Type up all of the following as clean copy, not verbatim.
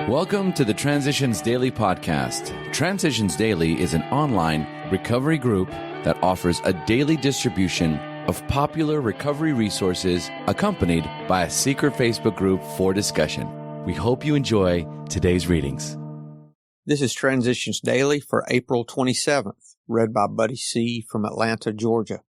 Welcome to the Transitions Daily podcast. Transitions Daily is an online recovery group that offers a daily distribution of popular recovery resources accompanied by a secret Facebook group for discussion. We hope you enjoy today's readings. This is Transitions Daily for April 27th, read by Buddy C. from Atlanta, Georgia.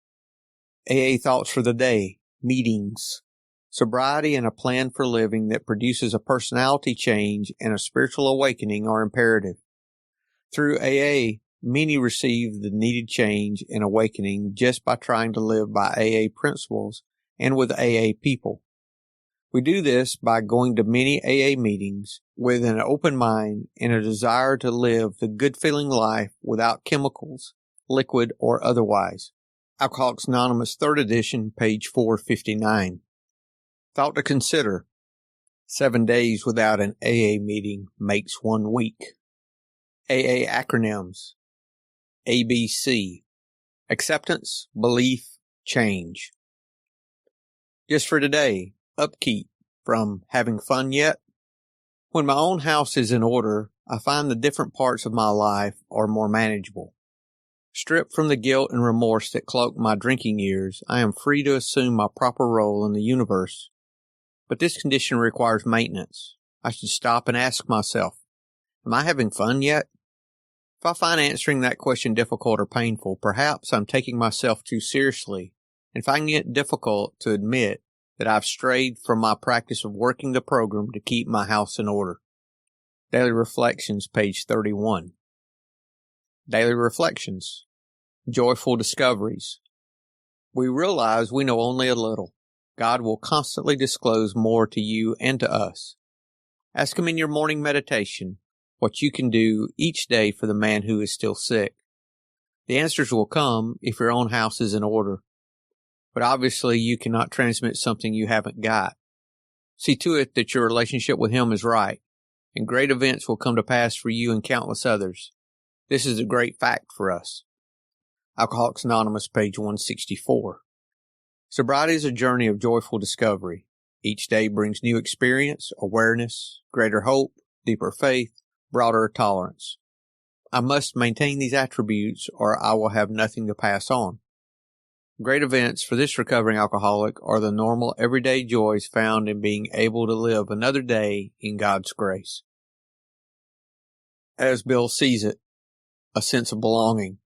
AA Thoughts for the Day, Meetings. Sobriety and a plan for living that produces a personality change and a spiritual awakening are imperative. Through AA, many receive the needed change and awakening just by trying to live by AA principles and with AA people. We do this by going to many AA meetings with an open mind and a desire to live the good-feeling life without chemicals, liquid or otherwise. Alcoholics Anonymous 3rd edition, page 459. Thought to consider. 7 days without an AA meeting makes 1 week. AA acronyms. ABC. Acceptance, belief, change. Just for today, upkeep from having fun yet? When my own house is in order, I find the different parts of my life are more manageable. Stripped from the guilt and remorse that cloaked my drinking years, I am free to assume my proper role in the universe. But this condition requires maintenance. I should stop and ask myself, am I having fun yet? If I find answering that question difficult or painful, perhaps I'm taking myself too seriously and finding it difficult to admit that I've strayed from my practice of working the program to keep my house in order. Daily Reflections, page 31. Daily Reflections. Joyful Discoveries. We realize we know only a little. God will constantly disclose more to you and to us. Ask Him in your morning meditation what you can do each day for the man who is still sick. The answers will come if your own house is in order. But obviously you cannot transmit something you haven't got. See to it that your relationship with Him is right, and great events will come to pass for you and countless others. This is a great fact for us. Alcoholics Anonymous, page 164. Sobriety is a journey of joyful discovery. Each day brings new experience, awareness, greater hope, deeper faith, broader tolerance. I must maintain these attributes or I will have nothing to pass on. Great events for this recovering alcoholic are the normal everyday joys found in being able to live another day in God's grace. As Bill sees it, a sense of belonging.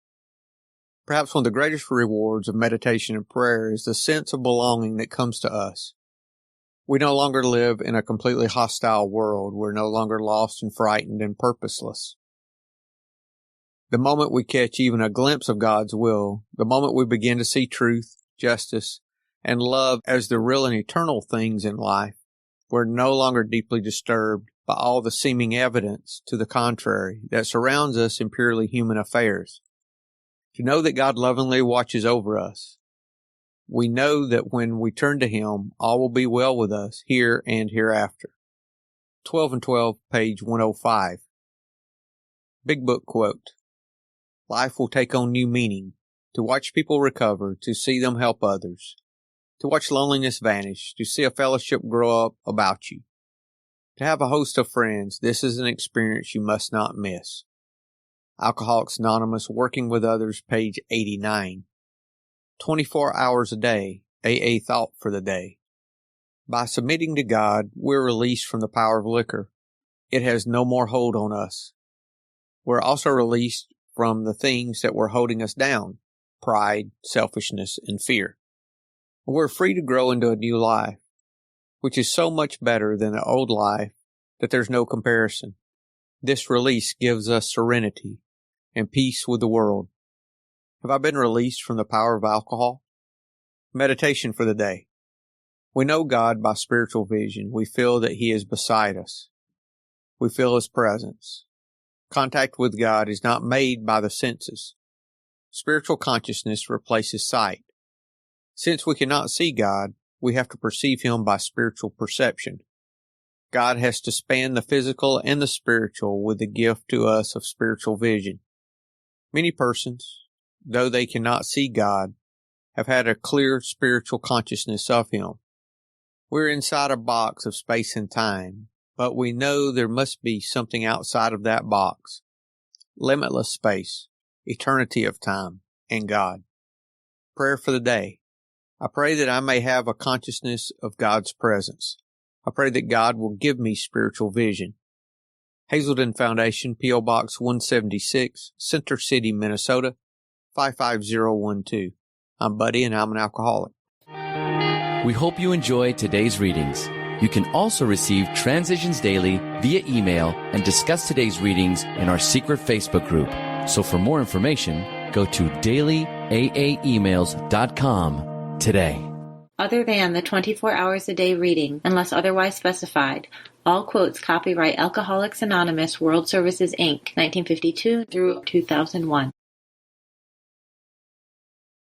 Perhaps one of the greatest rewards of meditation and prayer is the sense of belonging that comes to us. We no longer live in a completely hostile world. We're no longer lost and frightened and purposeless. The moment we catch even a glimpse of God's will, the moment we begin to see truth, justice, and love as the real and eternal things in life, we're no longer deeply disturbed by all the seeming evidence to the contrary that surrounds us in purely human affairs. To know that God lovingly watches over us. We know that when we turn to Him, all will be well with us here and hereafter. 12 and 12, page 105. Big Book quote. Life will take on new meaning. To watch people recover, to see them help others. To watch loneliness vanish, to see a fellowship grow up about you. To have a host of friends, this is an experience you must not miss. Alcoholics Anonymous, Working with Others, page 89. 24 hours a day, AA Thought for the Day. By submitting to God, we're released from the power of liquor. It has no more hold on us. We're also released from the things that were holding us down, pride, selfishness, and fear. We're free to grow into a new life, which is so much better than the old life that there's no comparison. This release gives us serenity and peace with the world. Have I been released from the power of alcohol? Meditation for the day. We know God by spiritual vision. We feel that He is beside us. We feel His presence. Contact with God is not made by the senses. Spiritual consciousness replaces sight. Since we cannot see God, we have to perceive Him by spiritual perception. God has to span the physical and the spiritual with the gift to us of spiritual vision. Many persons, though they cannot see God, have had a clear spiritual consciousness of Him. We're inside a box of space and time, but we know there must be something outside of that box. Limitless space, eternity of time, and God. Prayer for the day. I pray that I may have a consciousness of God's presence. I pray that God will give me spiritual vision. Hazelden Foundation, P.O. Box 176, Center City, Minnesota, 55012. I'm Buddy and I'm an alcoholic. We hope you enjoy today's readings. You can also receive Transitions Daily via email and discuss today's readings in our secret Facebook group. So for more information, go to dailyaaemails.com today. Other than the 24 hours a day reading, unless otherwise specified, all quotes copyright Alcoholics Anonymous World Services, Inc., 1952 through 2001.